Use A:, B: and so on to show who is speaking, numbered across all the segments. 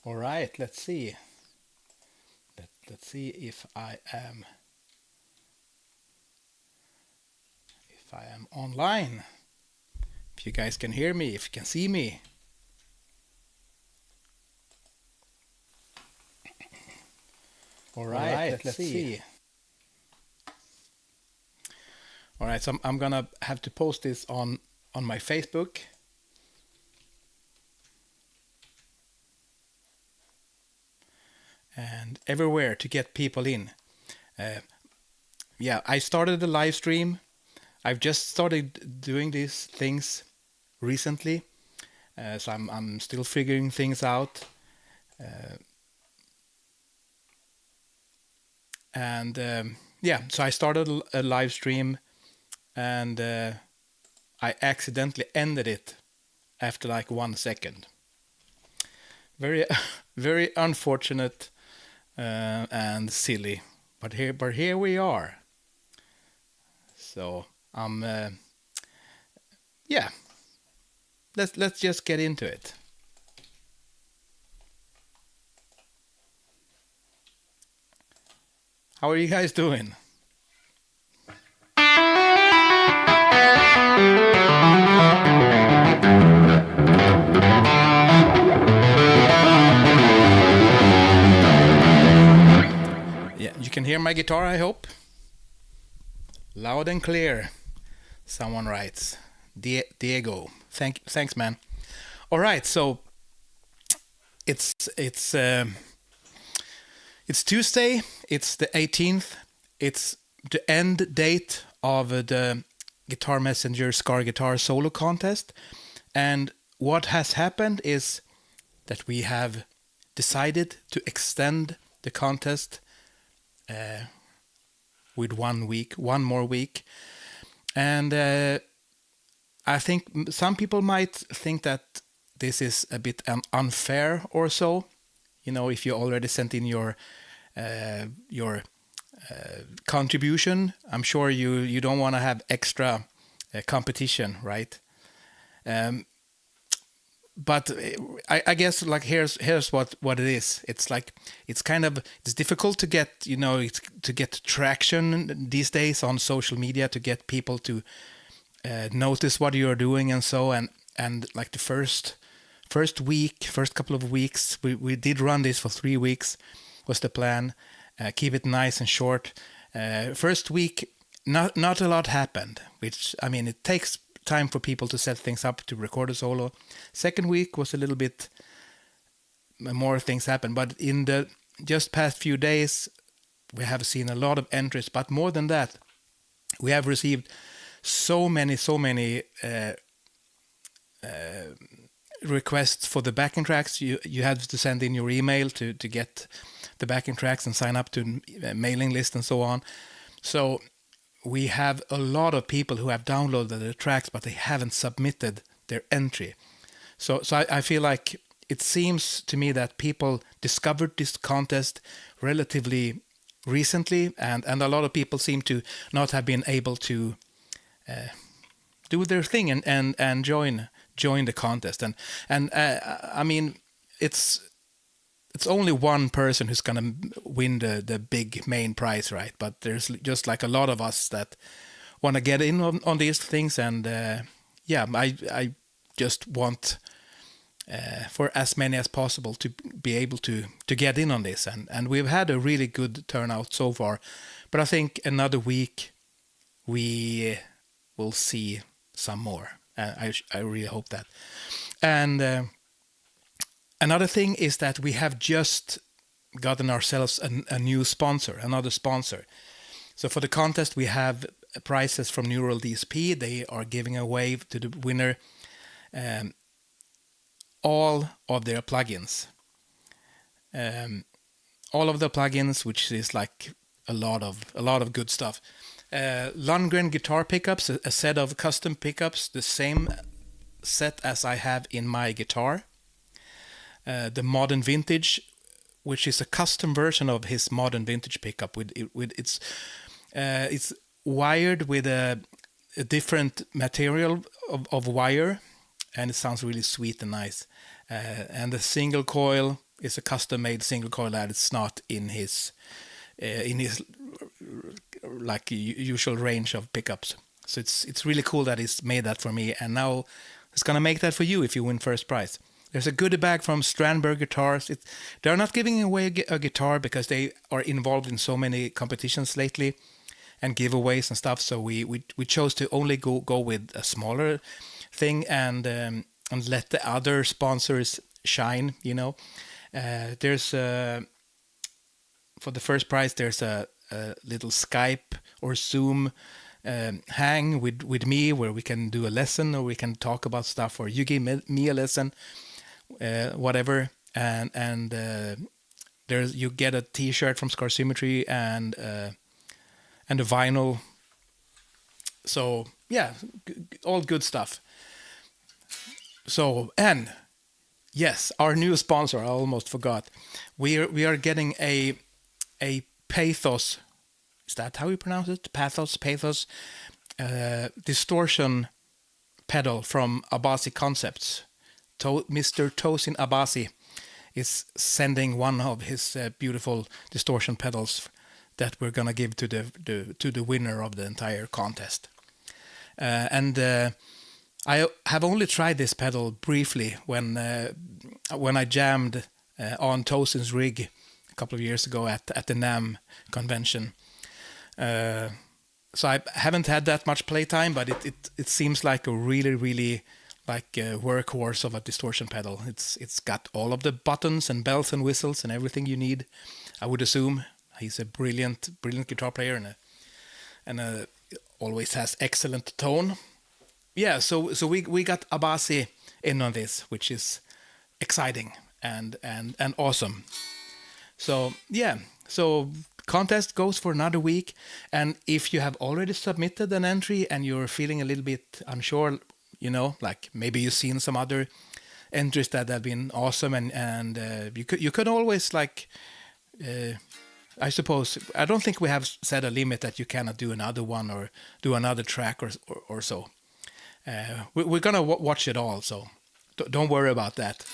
A: All right, let's see. Let's see if I am online. If you guys can hear me, if you can see me. All right, let's see. All right, so I'm gonna have to post this on my Facebook. And everywhere to get people in. Yeah, I started a live stream. I've just started doing these things recently, so I'm still figuring things out. Yeah, so I started a live stream, and I accidentally ended it after like 1 second. Very, very unfortunate and silly, but here we are. So yeah, let's just get into it. How are you guys doing? Yeah, you can hear my guitar, I hope. Loud and clear, someone writes. Diego, thanks, man. All right, so it's Tuesday. It's the 18th. It's the end date of the Guitar Messenger Scar Guitar Solo Contest, and what has happened is that we have decided to extend the contest with 1 week, one more week. And I think some people might think that this is a bit unfair or so. You know, if you already sent in your contribution, I'm sure you don't want to have extra competition, right? But I guess like here's what it is. It's like it's difficult to get to get traction these days on social media, to get people to notice what you're doing and so, and like the first couple of weeks we did run this for 3 weeks was the plan. Keep it nice and short. First week not a lot happened, which I mean it takes time for people to set things up to record a solo. Second week was a little bit more things happen, but in the just past few days we have seen a lot of entries. But more than that, we have received so many requests for the backing tracks. You had to send in your email to get the backing tracks and sign up to a mailing list and so on. So we have a lot of people who have downloaded the tracks, but they haven't submitted their entry. So I feel like it seems to me that people discovered this contest relatively recently, and a lot of people seem to not have been able to do their thing and join the contest. And I mean, it's only one person who's gonna win the big main prize, right? But there's just like a lot of us that want to get in on these things, and yeah, I just want for as many as possible to be able to get in on this, and we've had a really good turnout so far. But I think another week we will see some more. I really hope that. And another thing is that we have just gotten ourselves a new sponsor, another sponsor. So for the contest, we have prizes from Neural DSP. They are giving away to the winner all of their plugins. All of the plugins, which is like a lot of good stuff. Lundgren Guitar Pickups, a set of custom pickups, the same set as I have in my guitar. The Modern Vintage, which is a custom version of his Modern Vintage pickup. It's wired with a different material of wire, and it sounds really sweet and nice. And the single coil is a custom-made single coil that it's not in his like usual range of pickups. So it's really cool that he's made that for me, and now he's gonna make that for you if you win first prize. There's a goodie bag from Strandberg Guitars. They're not giving away a guitar because they are involved in so many competitions lately and giveaways and stuff. So we chose to only go with a smaller thing and let the other sponsors shine. You know, there's for the first prize there's a little Skype or Zoom hang with me where we can do a lesson or we can talk about stuff, or you give me a lesson. Whatever, and there's you get a T-shirt from Symmetry and a vinyl. So yeah, all good stuff. So, and yes, our new sponsor, I almost forgot. We are getting a Pathos. Is that how you pronounce it? Pathos distortion pedal from Abasi Concepts. Mr. Tosin Abasi is sending one of his beautiful distortion pedals that we're gonna give to the winner of the entire contest. And I have only tried this pedal briefly when I jammed on Tosin's rig a couple of years ago at the NAMM convention. So I haven't had that much playtime, but it seems like a really like a workhorse of a distortion pedal. It's got all of the buttons and bells and whistles and everything you need. I would assume he's a brilliant guitar player and always has excellent tone. Yeah, so we got Abasi in on this, which is exciting and awesome. So yeah, so contest goes for another week, and if you have already submitted an entry and you're feeling a little bit unsure, you know, like maybe you've seen some other entries that have been awesome, and you could always like, I suppose, I don't think we have set a limit that you cannot do another one or do another track or so. We're gonna watch it all, so don't worry about that.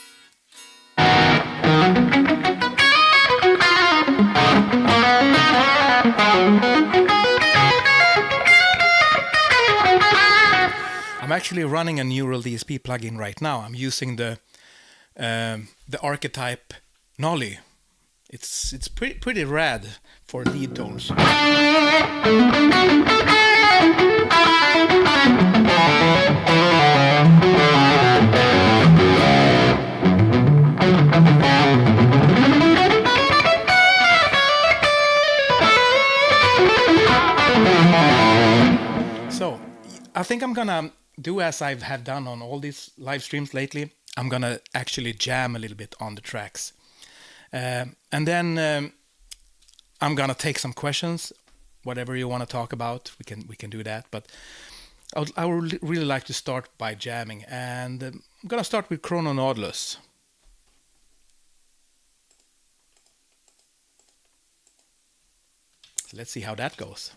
A: I'm actually running a Neural DSP plugin right now. I'm using the archetype Nolly. It's pretty rad for lead tones. So I think I'm gonna do as I have done on all these live streams lately. I'm gonna actually jam a little bit on the tracks, and then I'm gonna take some questions, whatever you want to talk about. We can do that, but I would really like to start by jamming, and I'm gonna start with Chrono Nautilus. So let's see how that goes.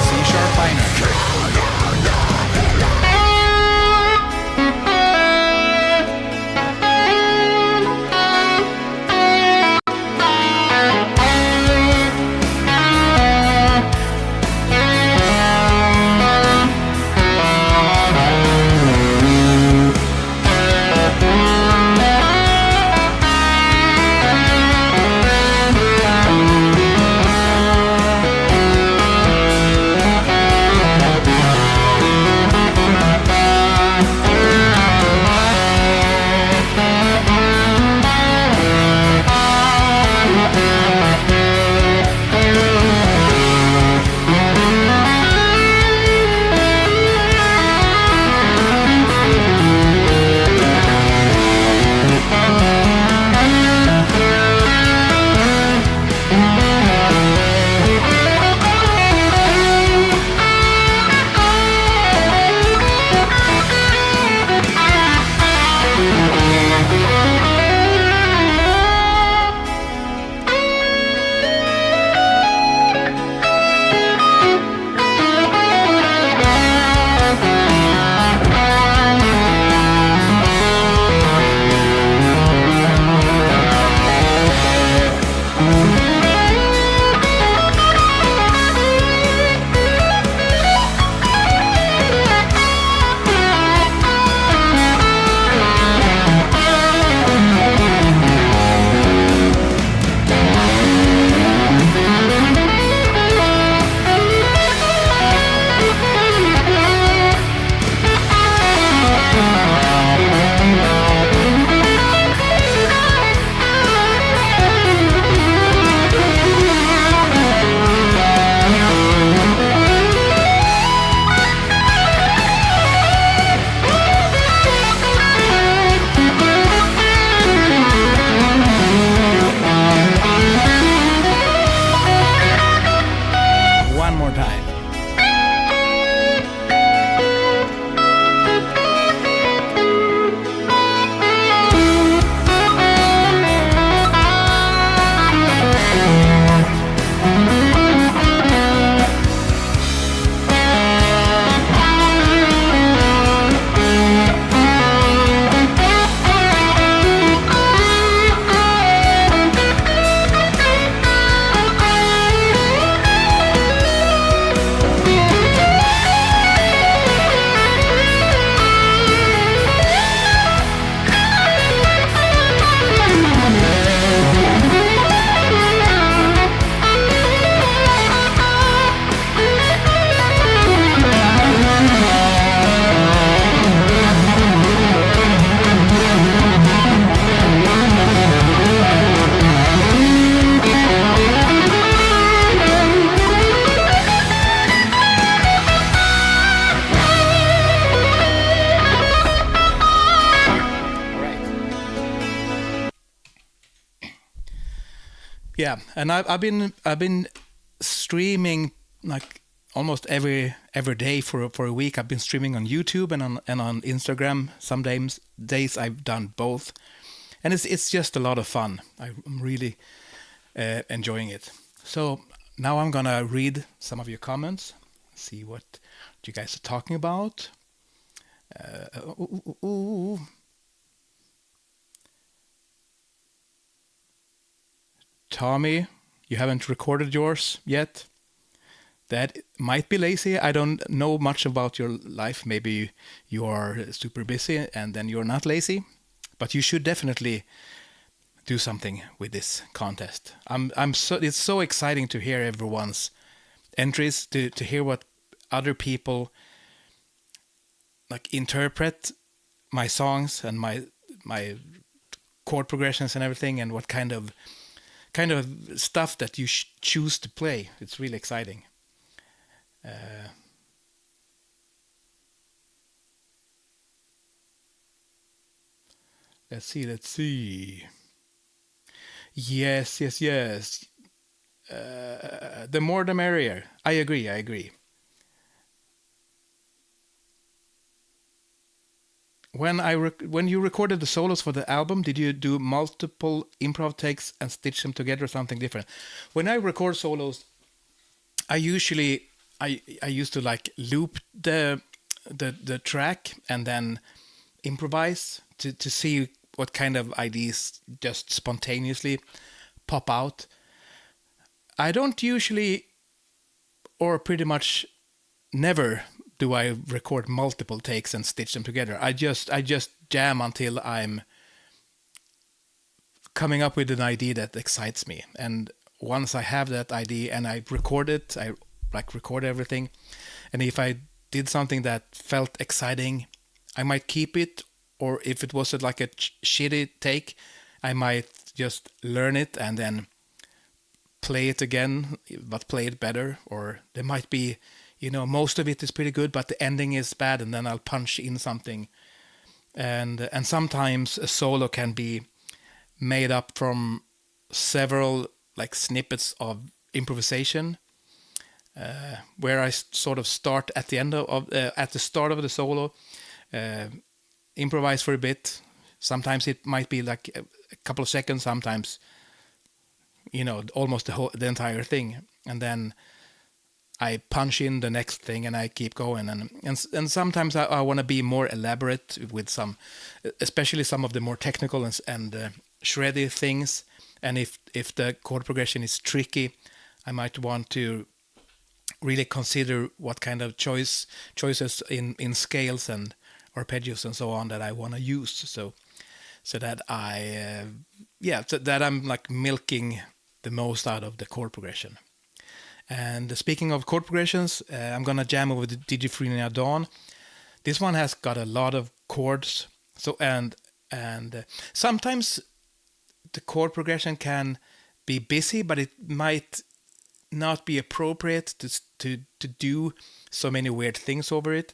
A: C-sharp minor. Yeah, and I've been streaming like almost every day for a week. I've been streaming on YouTube and on Instagram. Some days I've done both, and it's just a lot of fun. I'm really enjoying it. So now I'm gonna read some of your comments, see what you guys are talking about. Tommy, you haven't recorded yours yet. That might be lazy. I don't know much about your life. Maybe you are super busy and then you're not lazy. But you should definitely do something with this contest. It's so exciting to hear everyone's entries, to hear what other people like interpret my songs and my chord progressions and everything, and what kind of stuff that you choose to play. It's really exciting. Let's see. Yes. The more the merrier. I agree. When you recorded the solos for the album, did you do multiple improv takes and stitch them together or something different? When I record solos, I used to like loop the track and then improvise to see what kind of ideas just spontaneously pop out. I don't usually, or pretty much never, do I record multiple takes and stitch them together. I just jam until I'm coming up with an idea that excites me. And once I have that idea and I record it, I like record everything. And if I did something that felt exciting, I might keep it. Or if it was like a shitty take, I might just learn it and then play it again, but play it better. Or there might be, most of it is pretty good, but the ending is bad, and then I'll punch in something. And sometimes a solo can be made up from several like snippets of improvisation, where I sort of start at the end at the start of the solo, improvise for a bit. Sometimes it might be like a couple of seconds. Sometimes, almost the entire thing, and then I punch in the next thing and I keep going. And sometimes I want to be more elaborate with some, especially some of the more technical and shreddy things. And if the chord progression is tricky, I might want to really consider what kind of choices in scales and arpeggios and so on that I want to use. So that that I'm like milking the most out of the chord progression. And speaking of chord progressions, I'm gonna jam over the Digifrenia Dawn. This one has got a lot of chords. So and sometimes the chord progression can be busy, but it might not be appropriate to do so many weird things over it.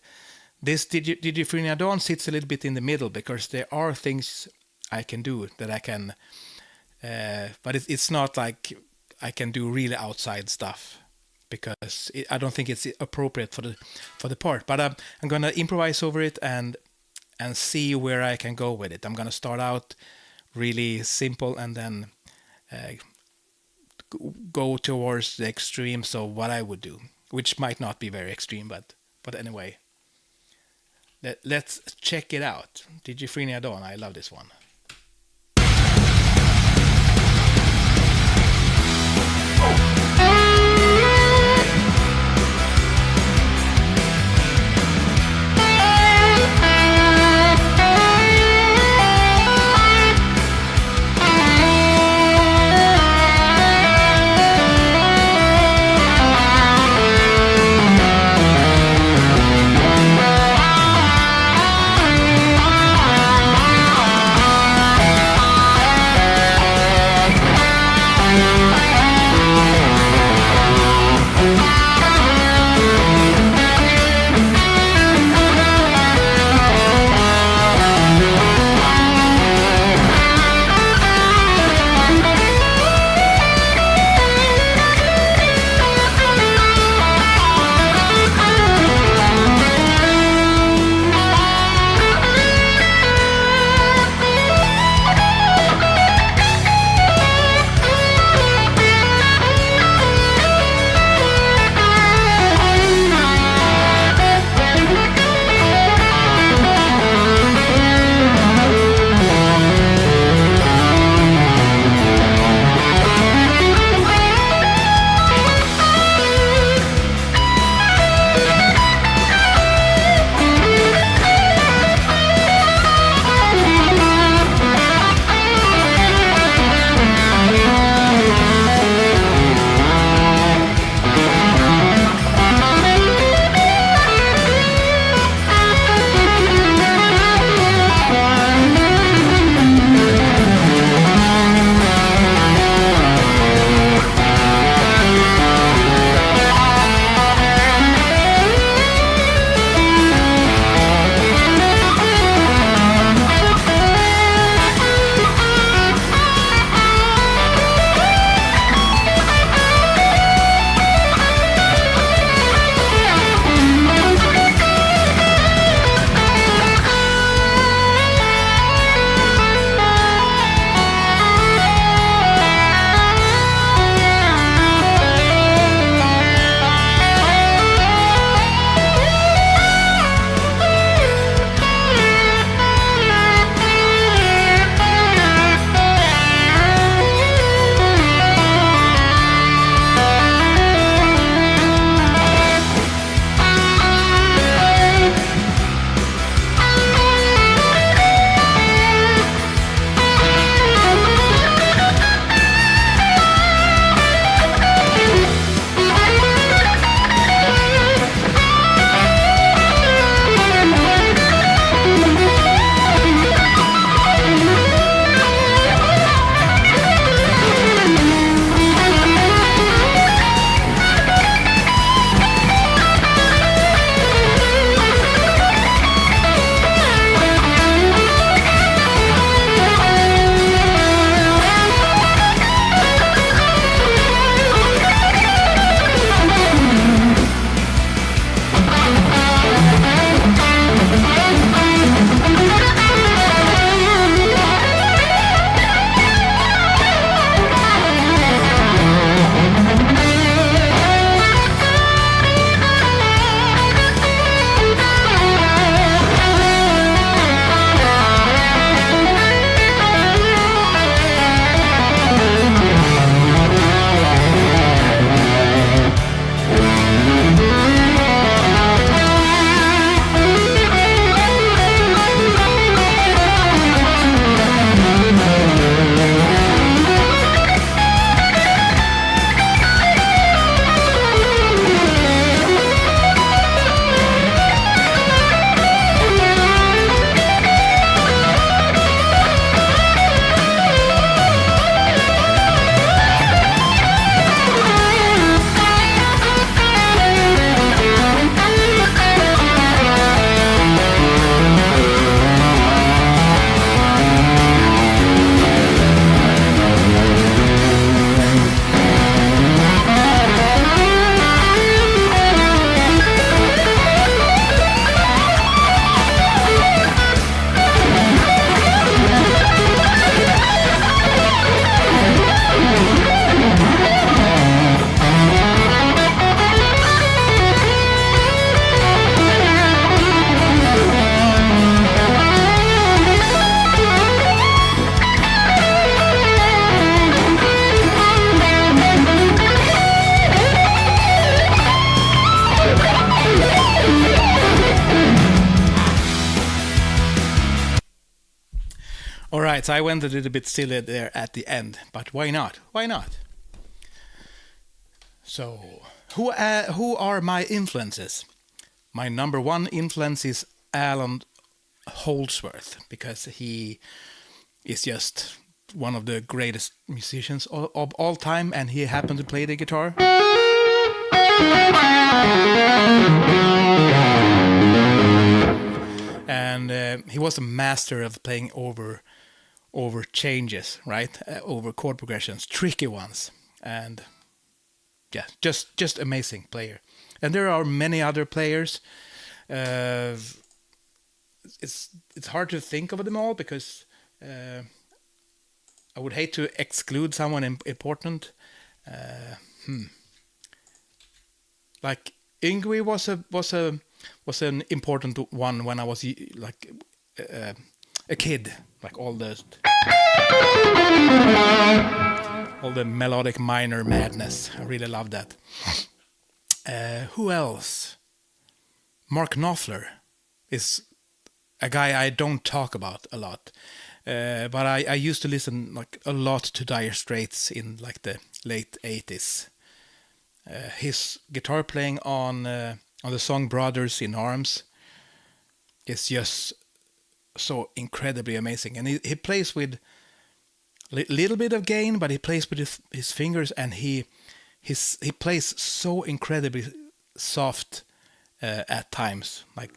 A: This Digifrenia Dawn sits a little bit in the middle because there are things I can do that I can, but it's not like I can do really outside stuff because I don't think it's appropriate for the part. But I'm gonna improvise over it and see where I can go with it. I'm gonna start out really simple and then go towards the extremes of what I would do, which might not be very extreme, but anyway. Let's check it out. Digifrenia Dawn, I love this one. right, so I went a little bit silly there at the end, but why not? Why not? So, who are my influences? My number one influence is Alan Holdsworth, because he is just one of the greatest musicians of all time, and he happened to play the guitar. And he was a master of playing over changes, right? Over chord progressions, tricky ones, and yeah, just amazing player. And there are many other players. It's hard to think of them all, because I would hate to exclude someone important. Like Yngwie was an important one when I was like a kid. Like all the melodic minor madness. I really love that. Who else? Mark Knopfler is a guy I don't talk about a lot. But I used to listen like a lot to Dire Straits in like the late 80s. His guitar playing on the song Brothers in Arms is just so incredibly amazing. And he plays with little bit of gain, but he plays with his fingers, and he plays so incredibly soft at times, like.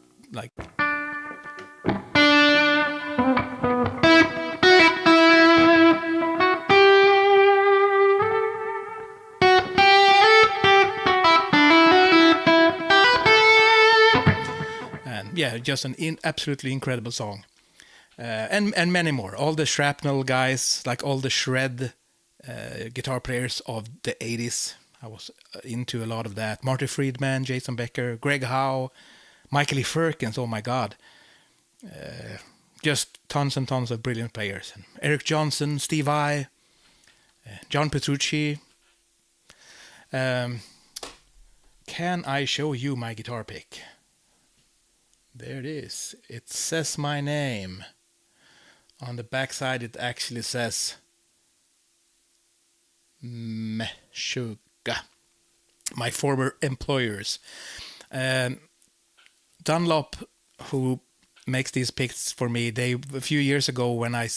A: And yeah, just an absolutely incredible song. And many more. All the Shrapnel guys, like all the shred guitar players of the 80s. I was into a lot of that. Marty Friedman, Jason Becker, Greg Howe, Michael E. Firkins, oh my god. Just tons and tons of brilliant players. Eric Johnson, Steve Vai, John Petrucci. Can I show you my guitar pick? There it is. It says my name. On the backside it actually says Meshuggah, my former employers. Dunlop, who makes these picks for me, a few years ago when I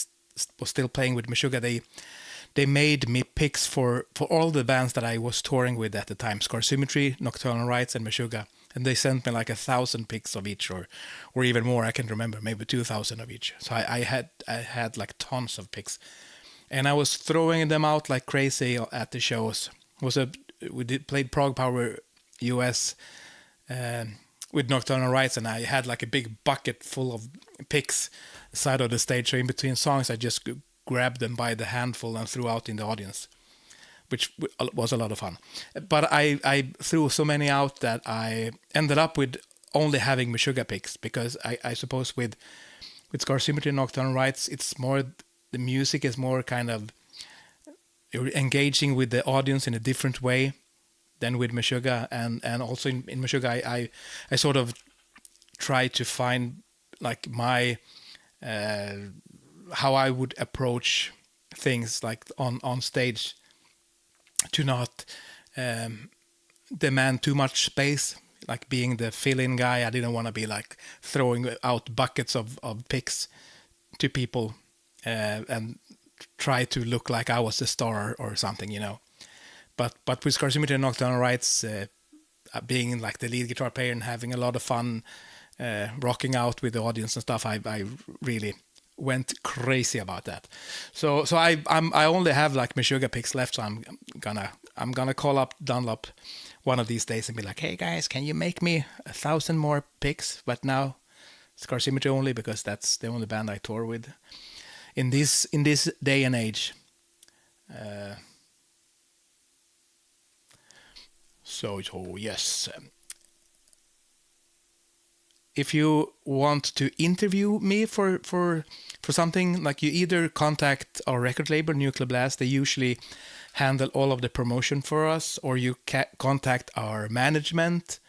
A: was still playing with Meshuggah, they made me picks for all the bands that I was touring with at the time: Symmetry, Nocturnal Rites, and Meshuggah. And they sent me like 1,000 picks of each, or even more. I can't remember, maybe 2,000 of each. So I had like tons of picks, and I was throwing them out like crazy at the shows. Played Prog Power US with Nocturnal Rites, and I had like a big bucket full of picks side of the stage. So in between songs, I just grabbed them by the handful and threw out in the audience, which was a lot of fun. But I threw so many out that I ended up with only having Meshuggah picks, because I suppose with Symmetry and Nocturnal Rites, it's more, the music is more kind of, you're engaging with the audience in a different way than with Meshuggah. And also in Meshuggah, I sort of try to find like my, how I would approach things like on stage, to not demand too much space, like being the fill-in guy. I didn't want to be like throwing out buckets of picks to people and try to look like I was the star or something, you know. But with Symmetry and Nocturnal Rites, being like the lead guitar player and having a lot of fun rocking out with the audience and stuff, I really went crazy about that. So I only have like Meshuggah picks left, so I'm gonna call up Dunlop one of these days and be like, hey guys, can you make me 1,000 more picks, but now Symmetry only, because that's the only band I tour with in this day and age. So yes. If you want to interview me for something, like, you either contact our record label, Nuclear Blast. They usually handle all of the promotion for us, or you contact our management.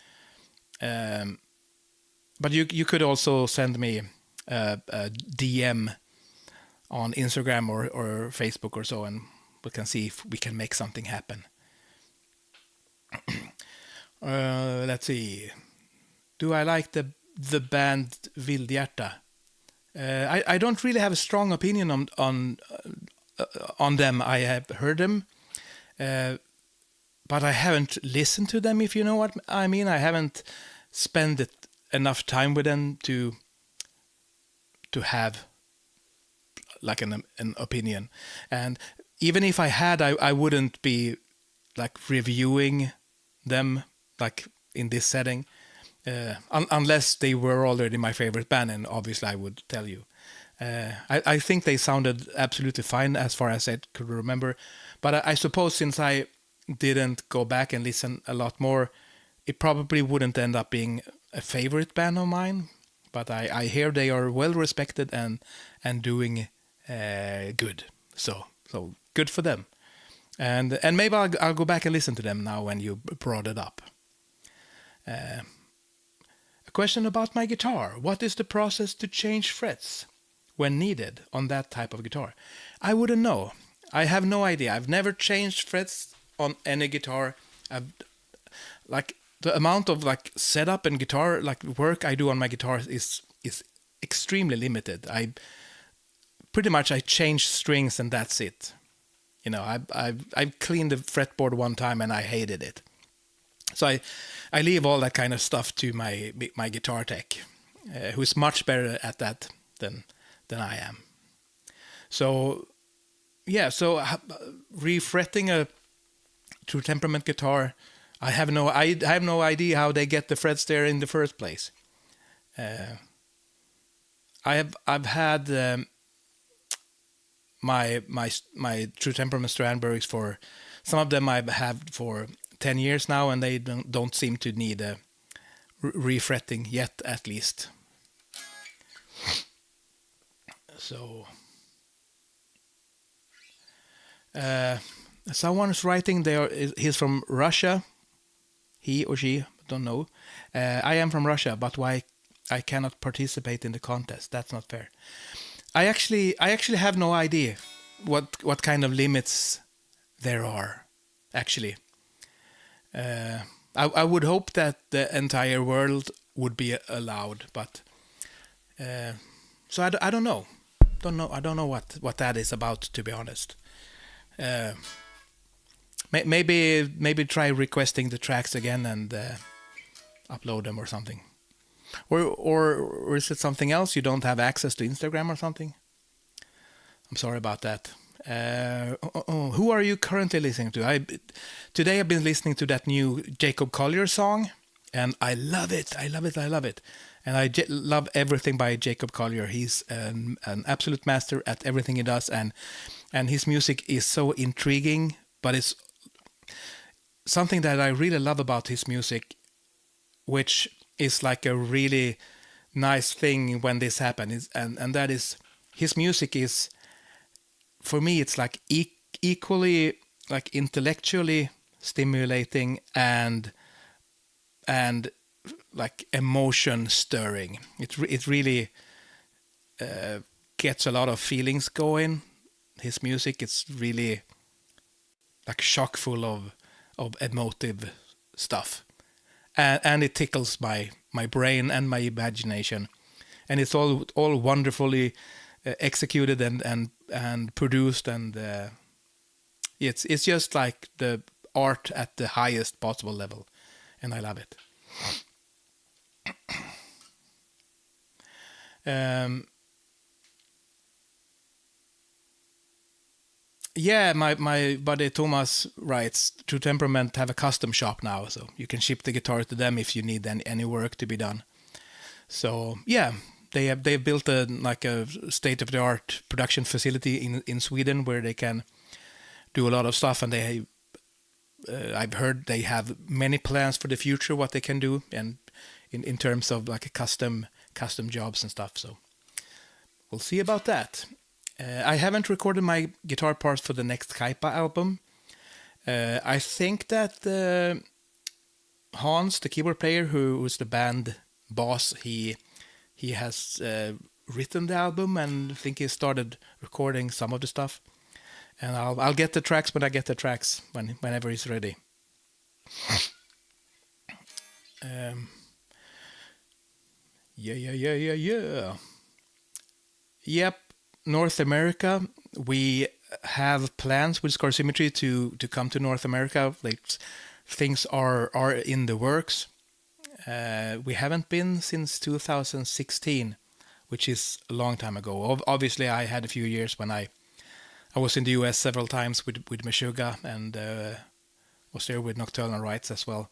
A: But you could also send me a DM on Instagram or Facebook or so, and we can see if we can make something happen. Let's see. Do I like the band Vildhjärta? I don't really have a strong opinion on them. I have heard them, but I haven't listened to them. If you know what I mean, I haven't spent enough time with them to have like an opinion. And even if I had, I wouldn't be like reviewing them like in this setting, unless they were already my favorite band, and obviously I would tell you. I think they sounded absolutely fine as far as I could remember, but I suppose since I didn't go back and listen a lot more, it probably wouldn't end up being a favorite band of mine. But I hear they are well respected and doing good. So good for them. And maybe I'll go back and listen to them now when you brought it up. A question about my guitar. What is the process to change frets when needed on that type of guitar? I wouldn't know. I have no idea. I've never changed frets on any guitar. The amount of like setup and guitar like work I do on my guitar is extremely limited. I change strings and that's it. You know, I've cleaned the fretboard one time and I hated it. So I leave all that kind of stuff to my guitar tech, who's much better at that than I am. So yeah, so refretting a true temperament guitar, I have no idea how they get the frets there in the first place. I've had my true temperament Strandbergs for some of them I've had for 10 years now, and they don't seem to need a refretting yet, at least. So someone's writing there. He's from Russia. He or she, don't know. I am from Russia, but why I cannot participate in the contest? That's not fair. I actually have no idea what kind of limits there are. Actually, I would hope that the entire world would be allowed, but so I don't know. I don't know what that is about, to be honest. Maybe try requesting the tracks again and upload them or something. Or is it something else? You don't have access to Instagram or something? I'm sorry about that. Who are you currently listening to? Today I've been listening to that new Jacob Collier song, and I love it. I love it. And I love everything by Jacob Collier. He's an absolute master at everything he does, and his music is so intriguing, but it's something that I really love about his music, which is like a really nice thing when this happens, and that is his music is, for me, it's like equally like intellectually stimulating and like emotion stirring. It really gets a lot of feelings going. His music is really like chock full of emotive stuff, and it tickles my brain and my imagination, and it's all wonderfully executed and produced, and it's just like the art at the highest possible level, and I love it. Yeah, my buddy Thomas writes, True Temperament have a custom shop now, so you can ship the guitar to them if you need any work to be done. So yeah, they've built a state-of-the-art production facility in Sweden where they can do a lot of stuff, and I've heard they have many plans for the future what they can do, and in terms of like a custom jobs and stuff. So we'll see about that. I haven't recorded my guitar parts for the next Kaipa album. I think that Hans, the keyboard player, who was the band boss, he has written the album, and I think he started recording some of the stuff. And I'll get the tracks when I get the tracks, whenever he's ready. Yeah. Yep, North America. We have plans with Symmetry to come to North America. Like, things are in the works. We haven't been since 2016, which is a long time ago. Obviously, I had a few years when I was in the US several times with Meshuggah, and was there with Nocturnal Rites as well.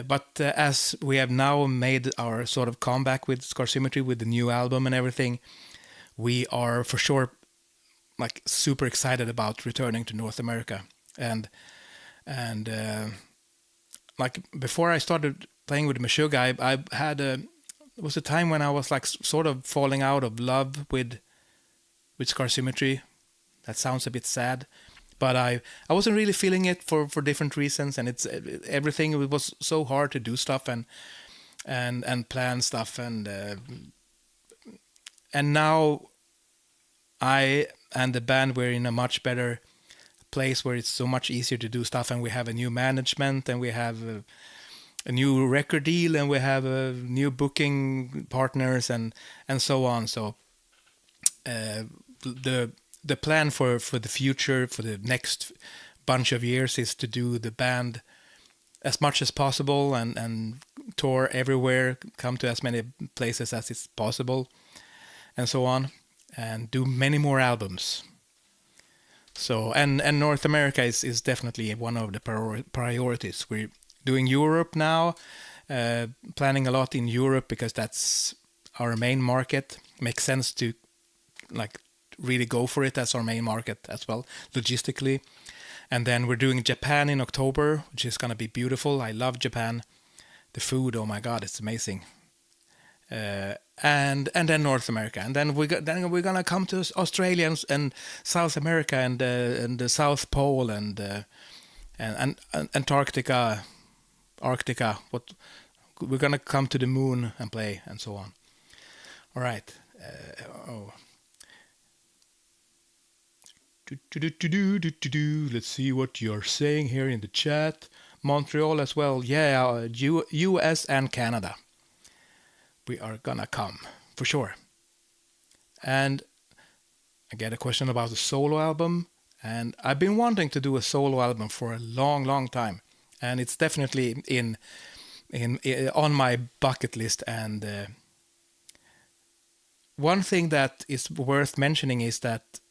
A: But as we have now made our sort of comeback with Symmetry with the new album and everything, we are for sure like super excited about returning to North America. And like before I started playing with Meshuggah, I had it was a time when I was like sort of falling out of love with Symmetry. That sounds a bit sad, but I wasn't really feeling it for different reasons, and everything. It was so hard to do stuff and plan stuff, and now I and the band were in a much better place where it's so much easier to do stuff, and we have a new management, and we have a new record deal, and we have new booking partners, and so on. So the plan for the future, for the next bunch of years, is to do the band as much as possible and tour everywhere, come to as many places as is possible, and so on, and do many more albums. So and North America is definitely one of the priorities. We're doing Europe now, planning a lot in Europe because that's our main market. Makes sense to like really go for it as our main market as well, logistically. And then we're doing Japan in October, which is going to be beautiful. I love Japan. The food, oh my God, it's amazing. And then North America, and then we're gonna come to Australia and South America and the South Pole and Antarctica. What we're gonna come to the moon and play and so on. All right. Let's see what you're saying here in the chat. Montreal as well. Yeah, US and Canada. We are gonna come for sure. And I get a question about the solo album, and I've been wanting to do a solo album for a long time, and it's definitely in on my bucket list. And one thing that is worth mentioning is that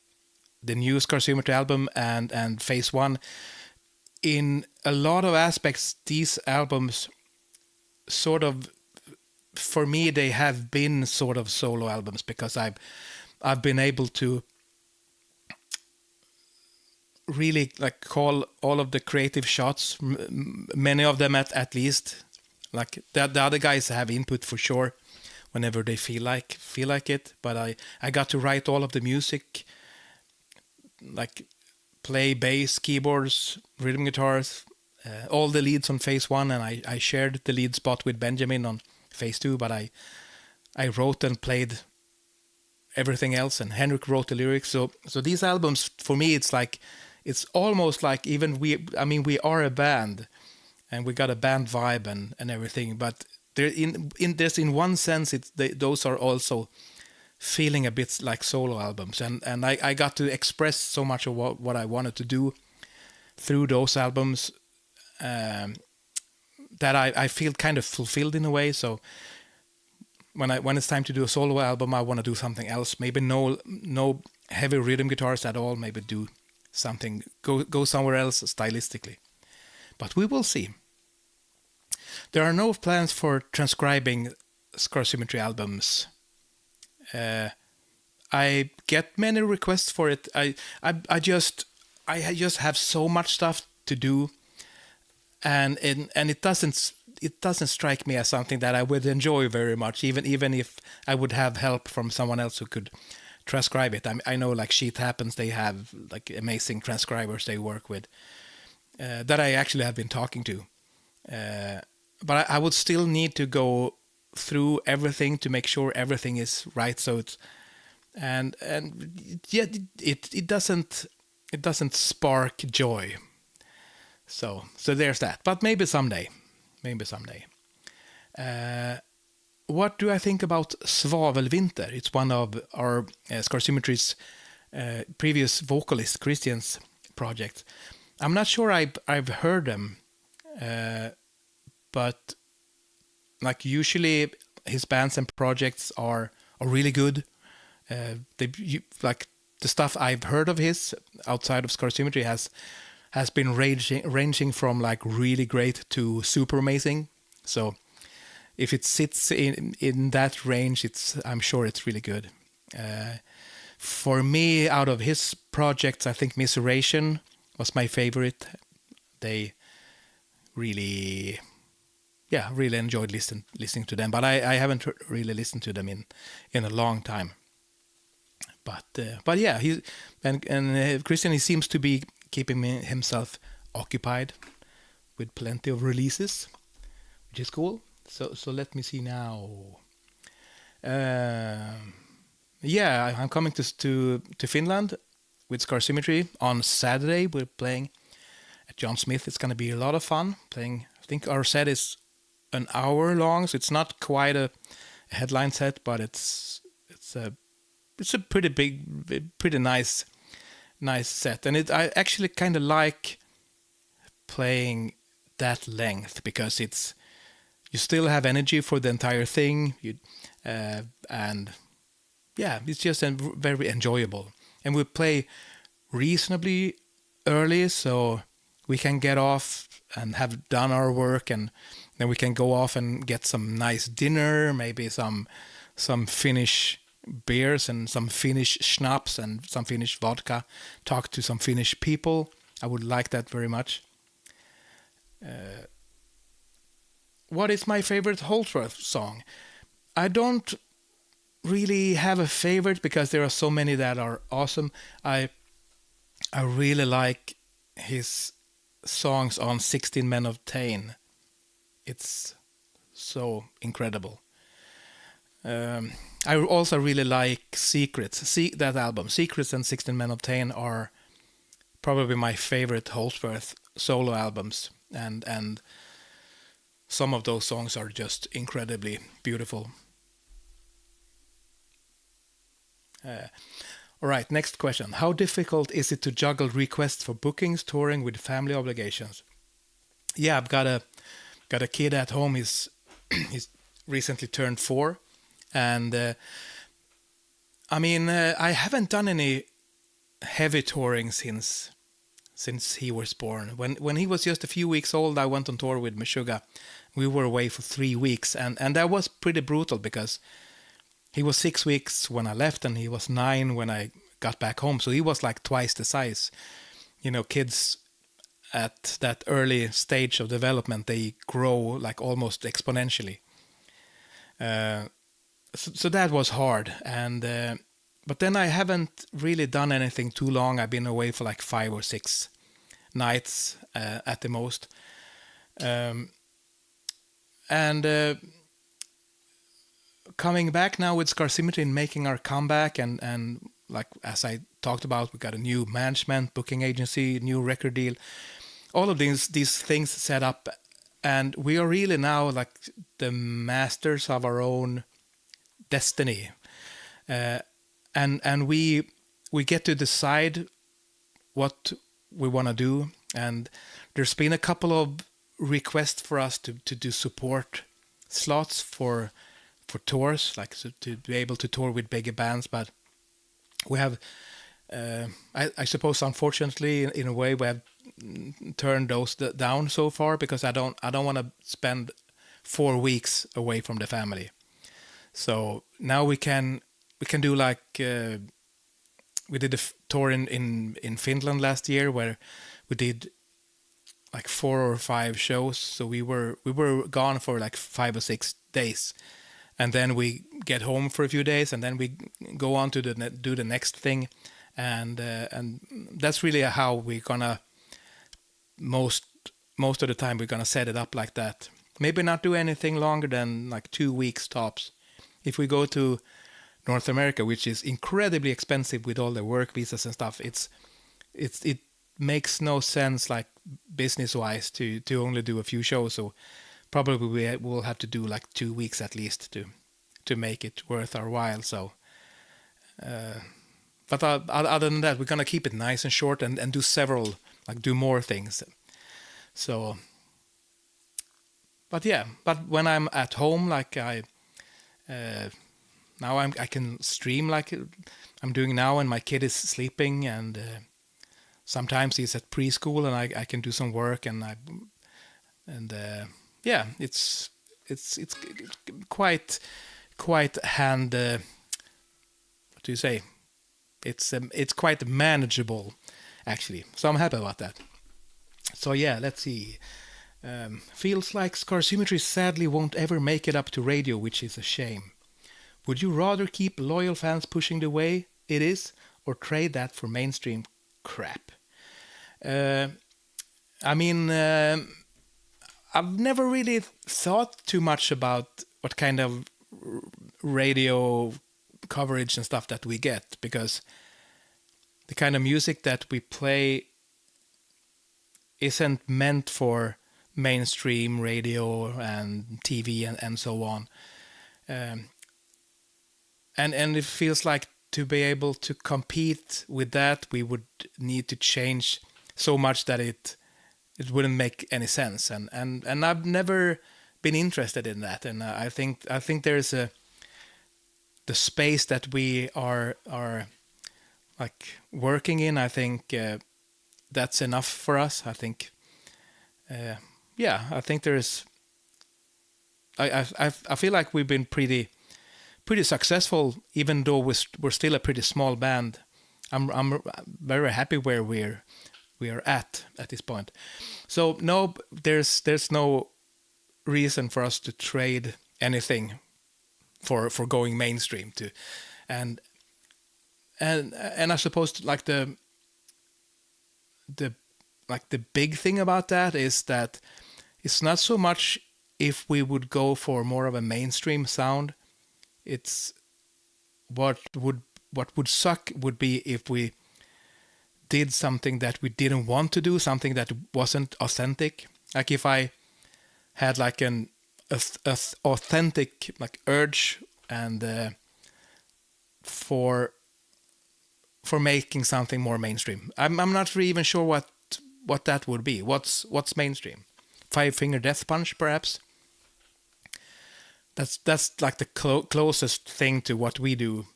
A: the new Symmetry album and Phase 1, in a lot of aspects, these albums sort of, for me, they have been sort of solo albums, because I've been able to really like call all of the creative shots, many of them at least. Like the other guys have input for sure whenever they feel like it, but I got to write all of the music, like play bass, keyboards, rhythm guitars, all the leads on Phase 1, and I shared the lead spot with Benjamin on Phase 2, but I wrote and played everything else, and Henrik wrote the lyrics. So these albums, for me, it's almost like even we are a band, and we got a band vibe and everything, but there in one sense those are also feeling a bit like solo albums, and I got to express so much of what I wanted to do through those albums, that I feel kind of fulfilled in a way. So when it's time to do a solo album, I want to do something else. Maybe no heavy rhythm guitars at all. Maybe do something, go somewhere else stylistically. But we will see. There are no plans for transcribing Symmetry albums. I get many requests for it. I just have so much stuff to do, and it doesn't strike me as something that I would enjoy very much, even if I would have help from someone else who could transcribe it. I know like Sheet Happens, they have like amazing transcribers they work with, that I actually have been talking to, but I would still need to go through everything to make sure everything is right. So it's and yet it doesn't spark joy. So there's that. But maybe someday. What do I think about Svavelvinter? It's one of our Symmetry's previous vocalist Christian's projects. I'm not sure I've heard them, but like usually his bands and projects are really good. Like the stuff I've heard of his outside of Symmetry has been ranging from like really great to super amazing. So if it sits in that range, I'm sure it's really good. For me, out of his projects, I think Miseration was my favorite. They really enjoyed listening to them, but I haven't really listened to them in a long time. But yeah, Christian, he seems to be keeping himself occupied with plenty of releases, which is cool. So let me see now. I'm coming to Finland with Symmetry on Saturday. We're playing at John Smith. It's going to be a lot of fun playing. I think our set is an hour long, so it's not quite a headline set, but it's a pretty big, pretty nice set. And I actually kind of like playing that length because you still have energy for the entire thing. And yeah, it's just very enjoyable. And we play reasonably early, so we can get off and have done our work, and then we can go off and get some nice dinner, maybe some Finnish beers and some Finnish schnapps and some Finnish vodka, talk to some Finnish people. I would like that very much. What is my favorite Holdsworth song? I don't really have a favorite because there are so many that are awesome. I really like his songs on 16 Men of Tain. It's so incredible. I also really like Secrets. That album, Secrets and 16 Men of Tain, are probably my favorite Holdsworth solo albums, and some of those songs are just incredibly beautiful. All right, next question. How difficult is it to juggle requests for bookings, touring with family obligations? Yeah, I've got a kid at home. He's recently turned 4, and I haven't done any heavy touring since he was born. When he was just a few weeks old, I went on tour with Meshuggah. We were away for 3 weeks, and that was pretty brutal because he was 6 weeks when I left, and he was 9 when I got back home. So he was like twice the size. You know, kids at that early stage of development, they grow like almost exponentially. So that was hard, but then I haven't really done anything too long. I've been away for like 5 or 6 nights at the most, coming back now with Symmetry and making our comeback, and like as I talked about, we got a new management, booking agency, new record deal, all of these things set up, and we are really now like the masters of our own destiny, and we get to decide what we want to do. And there's been a couple of requests for us to do support slots for tours, like so to be able to tour with bigger bands, but we have I suppose unfortunately in a way we have turned those down so far, because I don't want to spend 4 weeks away from the family. So now we can do like we did a tour in Finland last year where we did like 4 or 5 shows. So we were gone for like 5 or 6 days, and then we get home for a few days, and then we go on to do the next thing, and that's really how we're gonna most of the time we're gonna set it up like that. maybe not do anything longer than like 2 weeks tops. If we go to North America, which is incredibly expensive with all the work visas and stuff, it makes no sense, like business wise, to only do a few shows. So probably we will have to do like 2 weeks at least to make it worth our while. So but other than that, we're gonna keep it nice and short and do several, like do more things. So but when I'm at home, like now I can stream like I'm doing now, and my kid is sleeping, and sometimes he's at preschool, and I can do some work, and it's quite hand what do you say? It's quite manageable actually. So I'm happy about that. So yeah, let's see. Feels like Symmetry sadly won't ever make it up to radio, which is a shame. Would you rather keep loyal fans pushing the way it is, or trade that for mainstream crap? I mean, I've never really thought too much about what kind of radio coverage and stuff that we get, because the kind of music that we play isn't meant for mainstream radio and TV and so on. And it feels like to be able to compete with that, we would need to change so much that it wouldn't make any sense. And I've never been interested in that. And I think there's the space that we are like working in. I think that's enough for us. I think I think there's I feel like we've been pretty successful, even though we're still a pretty small band. I'm very happy where we are at this point. So no, there's no reason for us to trade anything for going mainstream to, and I suppose like the big thing about that is that it's not so much if we would go for more of a mainstream sound. It's what would suck would be if we did something that we didn't want to do, something that wasn't authentic. Like if I had like an authentic like urge and for making something more mainstream. I'm not really even sure what that would be. What's mainstream? Five Finger Death Punch, perhaps. That's like the closest thing to what we do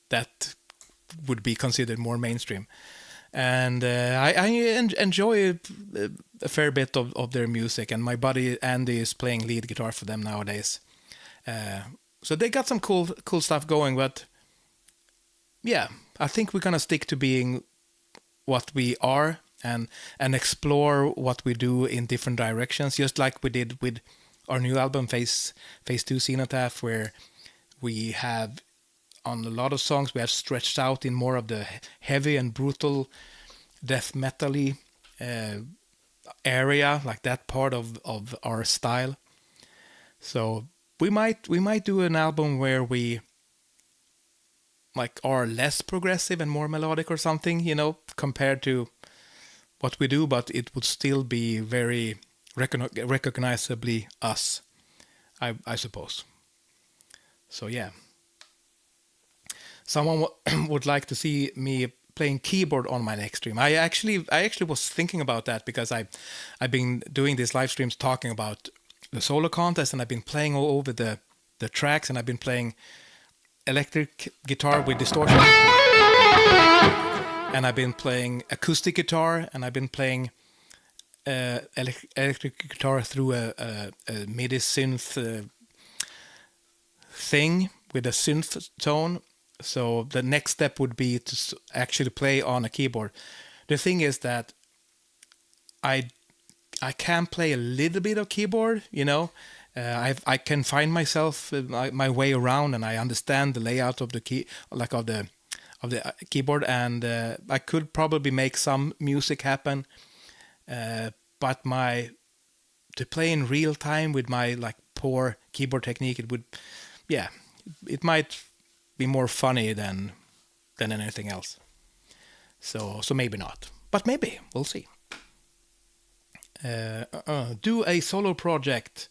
A: that would be considered more mainstream. And I enjoy a fair bit of their music, and my buddy Andy is playing lead guitar for them nowadays. So they got some cool stuff going, but yeah, I think we're gonna stick to being what we are and explore what we do in different directions, just like we did with our new album Phase 2 Cenotaph, where we have on a lot of songs we have stretched out in more of the heavy and brutal death metal-y area, like that part of our style. So we might do an album where we like are less progressive and more melodic or something, compared to what we do, but it would still be very recognizably us, I suppose. So yeah. Someone would like to see me playing keyboard on my next stream. I actually was thinking about that, because I've been doing these live streams talking about the solo contest, and I've been playing all over the tracks, and I've been playing electric guitar with distortion, and I've been playing acoustic guitar, and I've been playing electric guitar through a MIDI synth thing with a synth tone. So the next step would be to actually play on a keyboard. The thing is that I can play a little bit of keyboard, I can find myself my way around, and I understand the layout of the key, like of the keyboard, and I could probably make some music happen. But my to play in real time with my like poor keyboard technique, it would, yeah, it might be more funny than anything else. So maybe not, but maybe we'll see. Do a solo project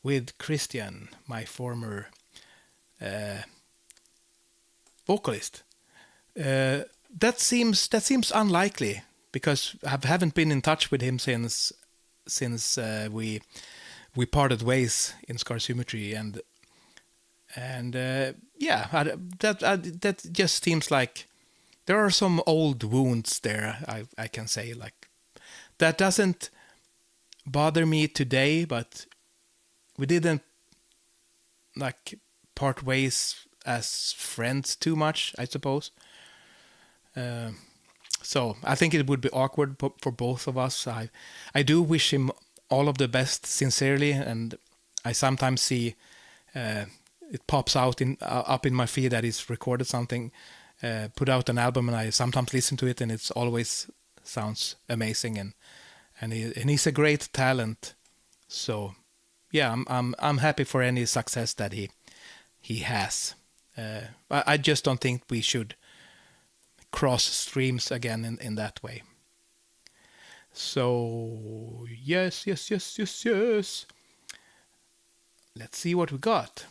A: with Christian, my former vocalist. That seems unlikely because I haven't been in touch with him since we parted ways in Symmetry, and that just seems like there are some old wounds there. I can say, like, that doesn't bother me today, but we didn't like part ways as friends too much, I suppose. So I think it would be awkward for both of us. I do wish him all of the best sincerely, and I sometimes see it pops out up in my feed that he's recorded something, put out an album, and I sometimes listen to it, and it's always sounds amazing, and he's a great talent. So yeah, I'm happy for any success that he has. I just don't think we should cross streams again in that way. So yes. Let's see what we got.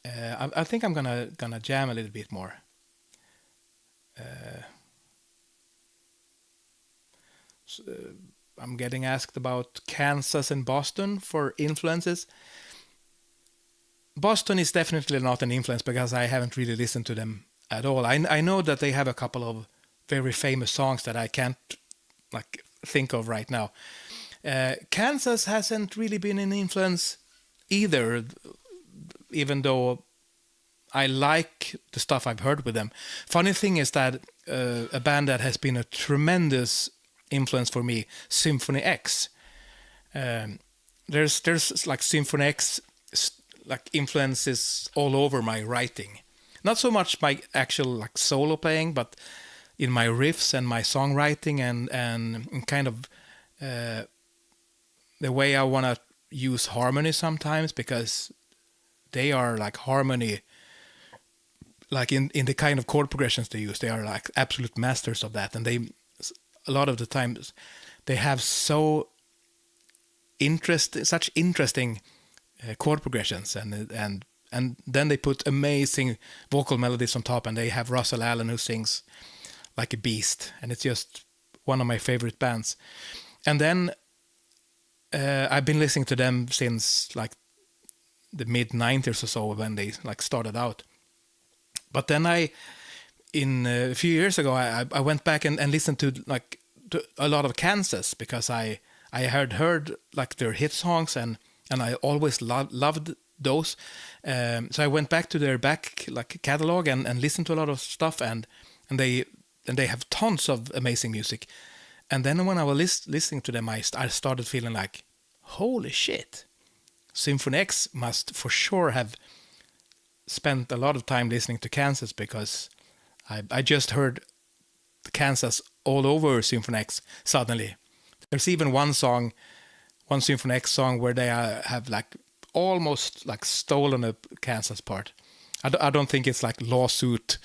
A: I think I'm gonna jam a little bit more. I'm getting asked about Kansas and Boston for influences. Boston is definitely not an influence because I haven't really listened to them at all. I know that they have a couple of very famous songs that I can't like think of right now. Kansas hasn't really been an influence either, even though I like the stuff I've heard with them. Funny thing is that a band that has been a tremendous influence for me, Symphony X. There's like Symphony X like influences all over my writing. Not so much my actual like solo playing, but in my riffs and my songwriting and kind of the way I want to use harmony sometimes, because they are like harmony, like in the kind of chord progressions they use, they are like absolute masters of that, and they a lot of the times they have such interesting chord progressions, and then they put amazing vocal melodies on top, and they have Russell Allen who sings like a beast, and it's just one of my favorite bands. And then I've been listening to them since like the mid-90s or so when they like started out. But then a few years ago I went back and listened to a lot of Kansas, because I had heard like their hit songs, and I always loved those. So I went back to their back like catalog and listened to a lot of stuff, and they have tons of amazing music. And then when I was listening to them, I started feeling like, holy shit, Symphony X must for sure have spent a lot of time listening to Kansas, because I just heard Kansas all over Symphony X suddenly. There's even one Symphony X song where they have like almost like stolen a Kansas part. I don't think it's like lawsuit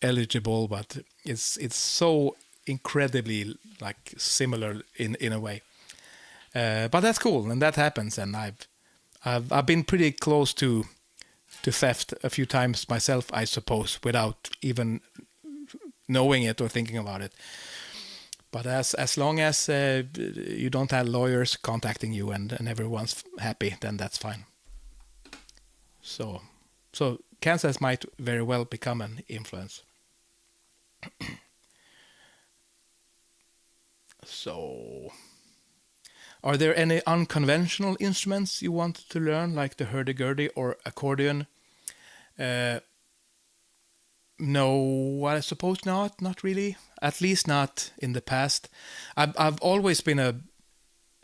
A: eligible, but it's so incredibly like similar in a way. But that's cool, and that happens, and I've been pretty close to theft a few times myself, I suppose, without even knowing it or thinking about it. But as long as you don't have lawyers contacting you and everyone's happy, then that's fine. So Kansas might very well become an influence. So, are there any unconventional instruments you want to learn, like the hurdy-gurdy or accordion? No, I suppose not. Not really. At least not in the past. I've always been a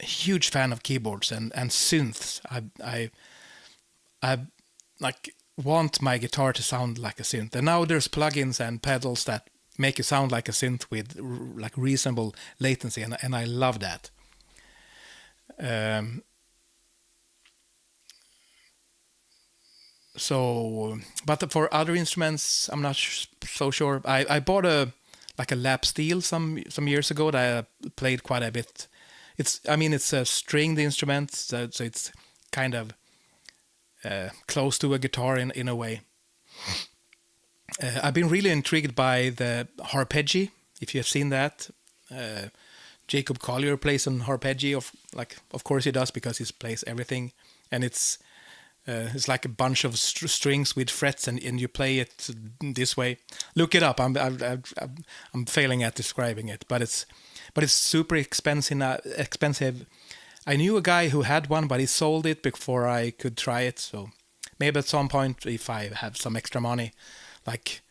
A: huge fan of keyboards and synths. I like want my guitar to sound like a synth. And now there's plugins and pedals that make it sound like a synth with like reasonable latency, and I love that. Um, so, but for other instruments, I'm not so sure. I bought a lap steel some years ago that I played quite a bit. It's a stringed instrument, so it's kind of close to a guitar in a way. I've been really intrigued by the harpeggi. If you have seen that, Jacob Collier plays on harpeggi. Of course he does, because he plays everything, and it's like a bunch of strings with frets, and you play it this way. Look it up. I'm failing at describing it, but it's super expensive. Expensive. I knew a guy who had one, but he sold it before I could try it. So maybe at some point, if I have some extra money, like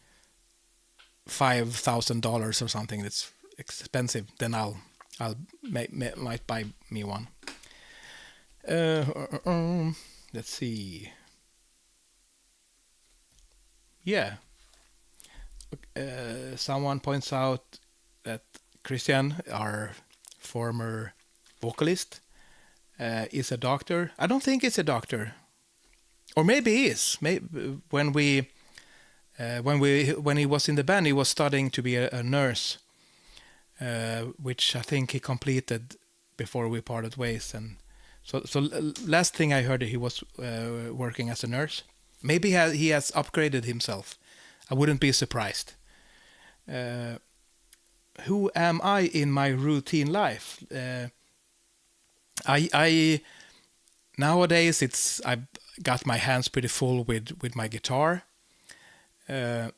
A: $5,000 or something, that's expensive, then I'll might buy me one. Let's see. Yeah. Someone points out that Christian, our former vocalist, is a doctor. I don't think it's a doctor, or maybe he is. Maybe when he was in the band, he was studying to be a nurse, which I think he completed before we parted ways. And so last thing I heard, he was working as a nurse. Maybe he has upgraded himself. I wouldn't be surprised. Who am I in my routine life? I nowadays I've got my hands pretty full with my guitar, but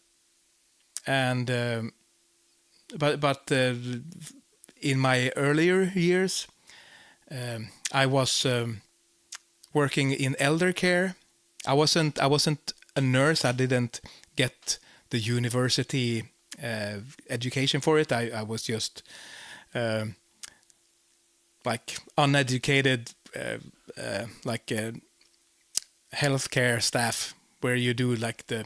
A: in my earlier years, I was working in elder care. I wasn't a nurse. I didn't get the university education for it. I was just uneducated, healthcare staff, where you do the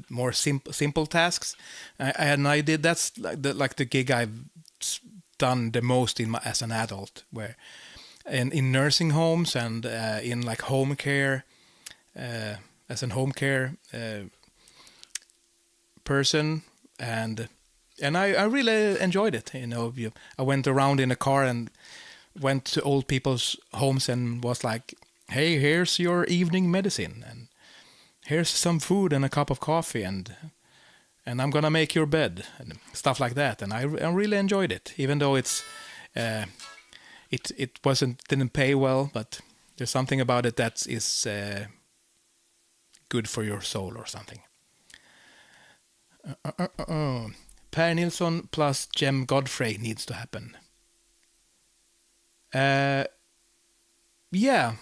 A: more simple tasks. I did that's the gig I've done the most as an adult, where in nursing homes and in home care, as a home care person, and I really enjoyed it. I went around in a car and went to old people's homes and was like, "Hey, here's your evening medicine, and here's some food and a cup of coffee, and I'm gonna make your bed," and stuff like that. And I really enjoyed it, even though it didn't pay well, but there's something about it that is good for your soul or something. Per Nilsson plus Jem Godfrey needs to happen. Yeah,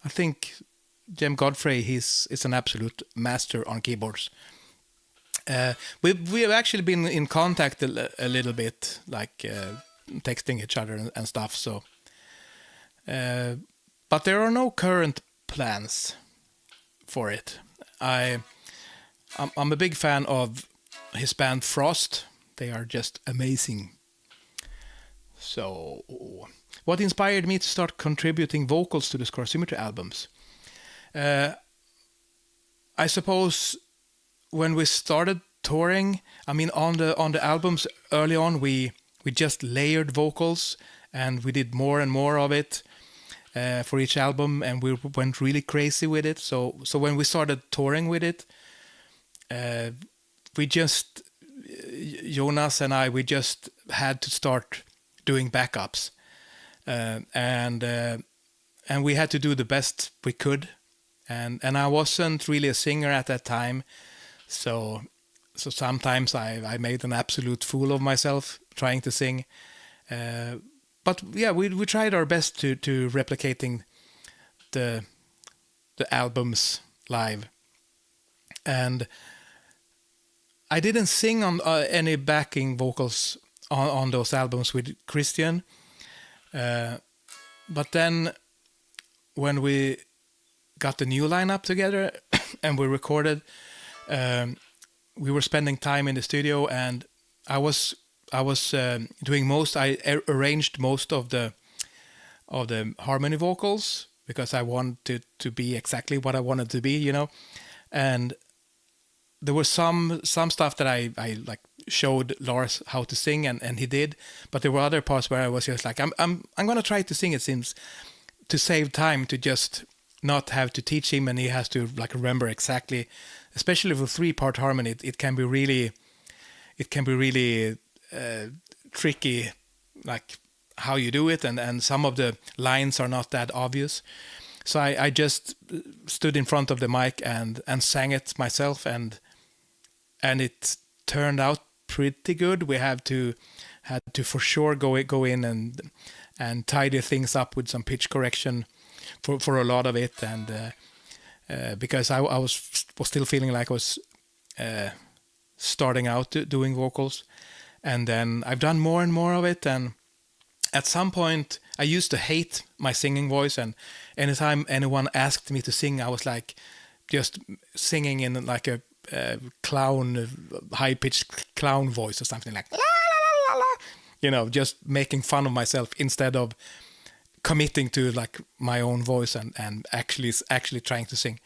A: I think Jem Godfrey is an absolute master on keyboards. We've actually been in contact a little bit, texting each other and stuff. So, but there are no current plans for it. I'm a big fan of his band Frost. They are just amazing. So, what inspired me to start contributing vocals to the Symmetry albums? I suppose when we started touring, on the albums early on, we just layered vocals, and we did more and more of it for each album, and we went really crazy with it. So when we started touring with it, Jonas and I, we just had to start doing backups, and we had to do the best we could, and I wasn't really a singer at that time, so sometimes I made an absolute fool of myself trying to sing, but yeah, we tried our best to replicating the albums live, and I didn't sing on any backing vocals on those albums with Christian, but then when we got the new lineup together and we recorded, we were spending time in the studio, and I was doing most. I arranged most of the harmony vocals, because I wanted to be exactly what I wanted to be, and there was some stuff that I like showed Lars how to sing, and he did, but there were other parts where I was just like, I'm gonna try to sing it, since to save time, to just not have to teach him and he has to like remember exactly, especially with 3-part harmony. It can be really tricky, like how you do it, and some of the lines are not that obvious. So I just stood in front of the mic and sang it myself, and it turned out pretty good. We had to for sure go in and tidy things up with some pitch correction for a lot of it, and because I was still feeling like I was starting out doing vocals, and then I've done more and more of it, and at some point I used to hate my singing voice, and anytime anyone asked me to sing, I was like just singing in like a clown, high-pitched clown voice or something, like la, la, la, la, just making fun of myself instead of committing to like my own voice and actually trying to sing.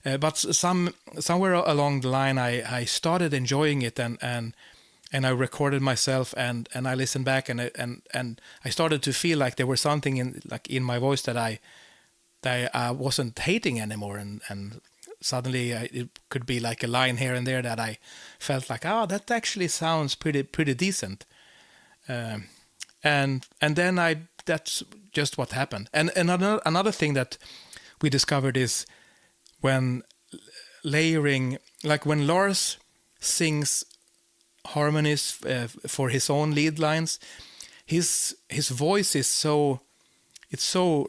A: But somewhere along the line, I started enjoying it, and I recorded myself, and I listened back, and I started to feel like there was something in my voice that I wasn't hating anymore, and suddenly it could be like a line here and there that I felt like, that actually sounds pretty decent, and then that's just what happened. And another thing that we discovered is when layering, like when Lars sings harmonies for his own lead lines, his voice is so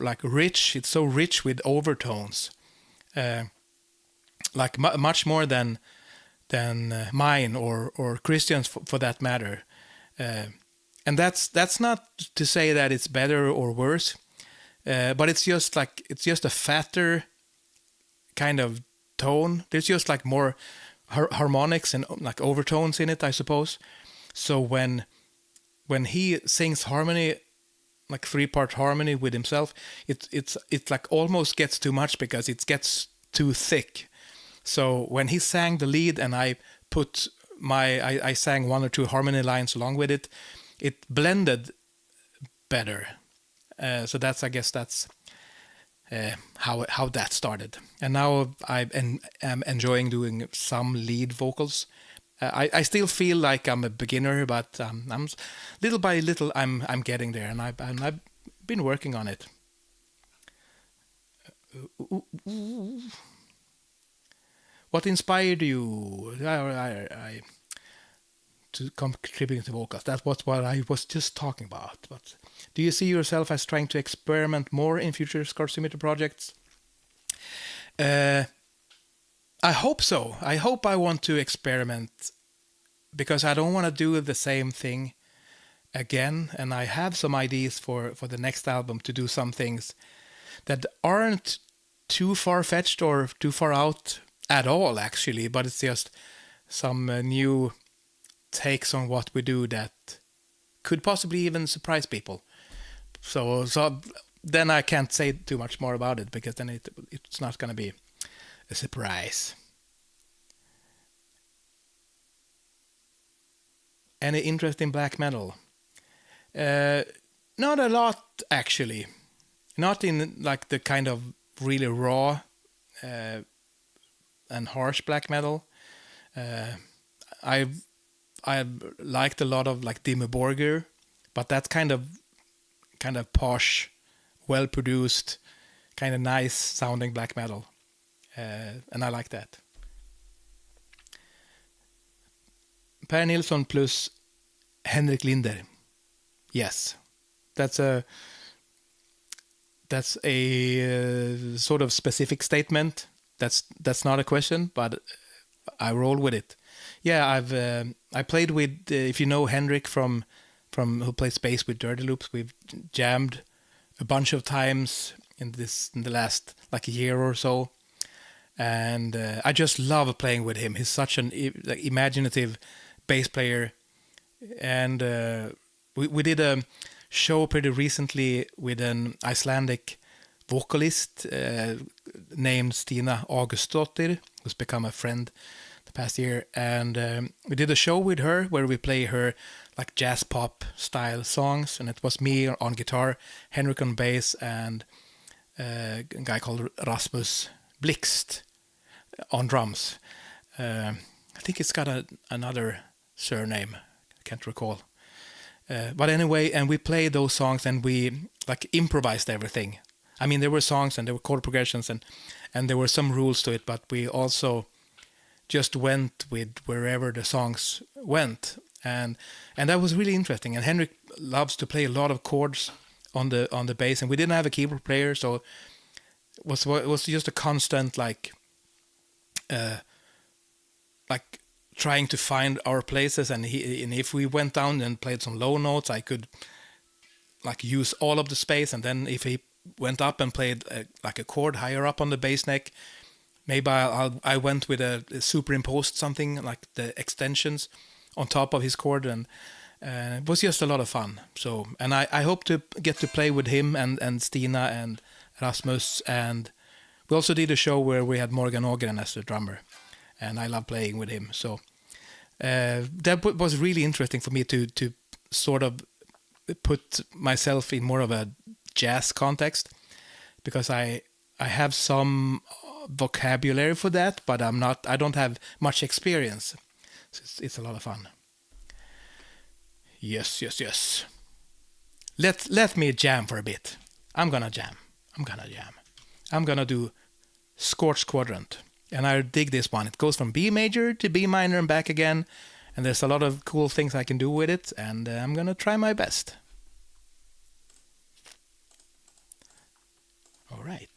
A: like rich. It's so rich with overtones, like much more than mine or Christian's for that matter. And that's not to say that it's better or worse, but it's just a fatter kind of tone. There's just like more harmonics and like overtones in it, I suppose. So when he sings harmony, like 3-part harmony with himself, it's like almost gets too much because it gets too thick. So when he sang the lead and I put I sang 1 or 2 harmony lines along with it, it blended better. So I guess that's how that started. And now I am enjoying doing some lead vocals. I still feel like I'm a beginner, but I'm little by little I'm getting there, and I've been working on it. What inspired you to contribute to vocals? That was what I was just talking about. But do you see yourself as trying to experiment more in future Symmetry projects? I hope so. I hope I want to experiment, because I don't want to do the same thing again. And I have some ideas for the next album to do some things that aren't too far-fetched or too far out at all, actually. But it's just some new takes on what we do that could possibly even surprise people. So then I can't say too much more about it, because then it's not going to be a surprise. Any interest in black metal? Not a lot, actually. Not in like the kind of really raw and harsh black metal. I've liked a lot of like Dimmu Borgir, but that's kind of posh, well produced, kind of nice sounding black metal, and I like that. Per Nilsson plus Henrik Linder. Yes, that's a sort of specific statement. That's not a question, but I roll with it. Yeah, I played with if you know Henrik from who plays bass with Dirty Loops. We've jammed a bunch of times in the last like a year or so, and I just love playing with him. He's such an imaginative bass player, and we did a show pretty recently with an Icelandic vocalist named Stina Augustdottir, who's become a friend the past year. And we did a show with her where we play her like jazz pop style songs. And it was me on guitar, Henrik on bass, and a guy called Rasmus Blixt on drums. I think it's got another surname. I can't recall. But anyway, and we played those songs and we like improvised everything. I mean, there were songs and there were chord progressions and there were some rules to it, but we also just went with wherever the songs went. And that was really interesting. And Henrik loves to play a lot of chords on the bass, and we didn't have a keyboard player, so it was just a constant like trying to find our places, and if we went down and played some low notes, I could like use all of the space, and then if he went up and played like a chord higher up on the bass neck, maybe I went with a superimposed something like the extensions on top of his chord, and it was just a lot of fun. So, and I hope to get to play with him and Stina and Rasmus, and we also did a show where we had Morgan Ågren as the drummer, and I love playing with him. So that was really interesting for me to sort of put myself in more of a jazz context, because I have some vocabulary for that, but I don't have much experience. So it's a lot of fun. Yes. Let me jam for a bit. I'm gonna jam. I'm gonna do Scorched Quadrant. And I dig this one. It goes from B major to B minor and back again. And there's a lot of cool things I can do with it. And I'm gonna try my best. All right.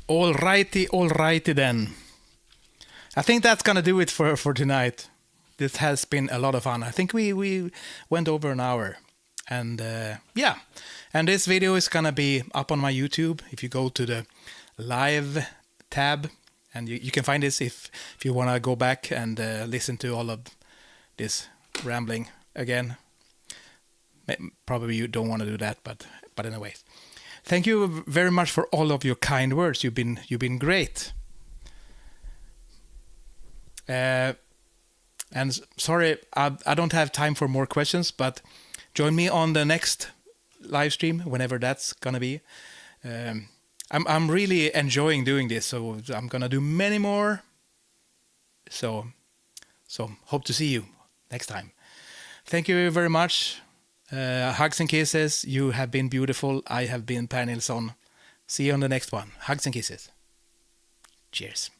A: Alrighty then. I think that's gonna do it for tonight. This has been a lot of fun. I think we went over an hour. And yeah, and this video is gonna be up on my YouTube. If you go to the live tab, and you can find this if you wanna go back and listen to all of this rambling again. Probably you don't want to do that, but anyways, thank you very much for all of your kind words. You've been great. And sorry, I don't have time for more questions, but join me on the next live stream, whenever that's gonna be. I'm really enjoying doing this, so I'm gonna do many more. So hope to see you next time. Thank you very much. Hugs and kisses. You have been beautiful. I have been Per Nilsson. See you on the next one. Hugs and kisses. Cheers.